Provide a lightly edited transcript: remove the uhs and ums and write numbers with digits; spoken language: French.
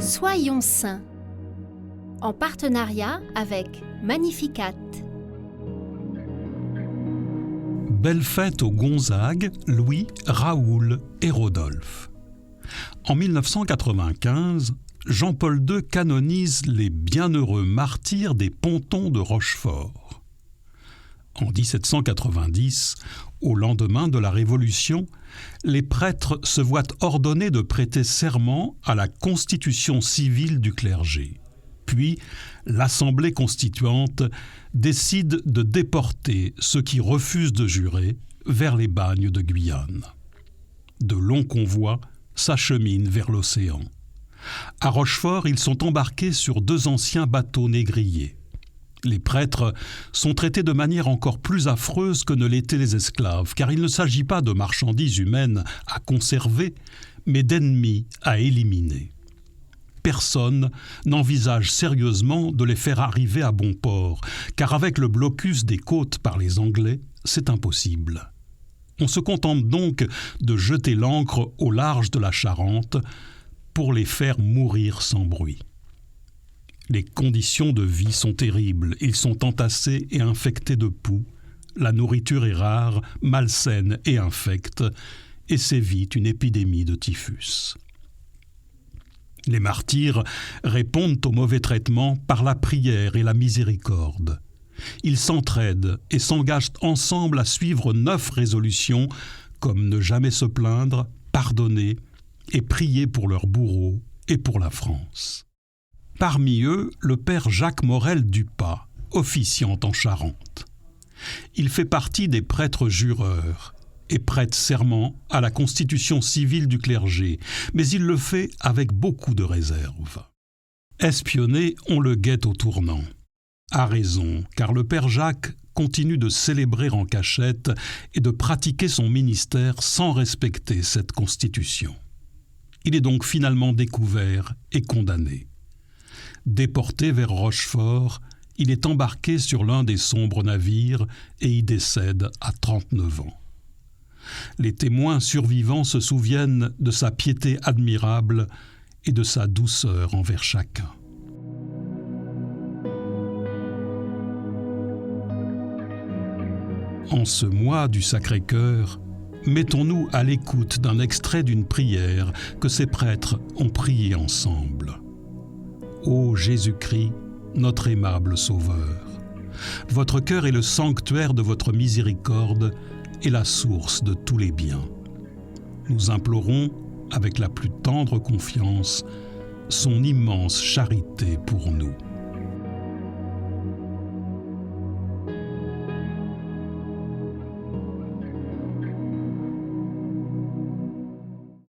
Soyons saints, en partenariat avec Magnificat. Belle fête aux Gonzague, Louis, Raoul et Rodolphe. En 1995, Jean-Paul II canonise les bienheureux martyrs des Pontons de Rochefort. En 1790, au lendemain de la Révolution, les prêtres se voient ordonner de prêter serment à la constitution civile du clergé. Puis, l'Assemblée constituante décide de déporter ceux qui refusent de jurer vers les bagnes de Guyane. De longs convois s'acheminent vers l'océan. À Rochefort, ils sont embarqués sur 2 anciens bateaux négriers. Les prêtres sont traités de manière encore plus affreuse que ne l'étaient les esclaves, car il ne s'agit pas de marchandises humaines à conserver, mais d'ennemis à éliminer. Personne n'envisage sérieusement de les faire arriver à bon port, car avec le blocus des côtes par les Anglais, c'est impossible. On se contente donc de jeter l'ancre au large de la Charente pour les faire mourir sans bruit. Les conditions de vie sont terribles, ils sont entassés et infectés de poux, la nourriture est rare, malsaine et infecte, et sévit une épidémie de typhus. Les martyrs répondent au mauvais traitement par la prière et la miséricorde. Ils s'entraident et s'engagent ensemble à suivre 9 résolutions, comme ne jamais se plaindre, pardonner et prier pour leurs bourreaux et pour la France. Parmi eux, le père Jacques Morel Dupas, officiant en Charente. Il fait partie des prêtres jureurs et prête serment à la constitution civile du clergé, mais il le fait avec beaucoup de réserve. Espionné, on le guette au tournant. À raison, car le père Jacques continue de célébrer en cachette et de pratiquer son ministère sans respecter cette constitution. Il est donc finalement découvert et condamné. Déporté vers Rochefort, il est embarqué sur l'un des sombres navires et y décède à 39 ans. Les témoins survivants se souviennent de sa piété admirable et de sa douceur envers chacun. En ce mois du Sacré-Cœur, mettons-nous à l'écoute d'un extrait d'une prière que ces prêtres ont priée ensemble. Ô Jésus-Christ, notre aimable Sauveur, votre cœur est le sanctuaire de votre miséricorde et la source de tous les biens. Nous implorons, avec la plus tendre confiance, son immense charité pour nous.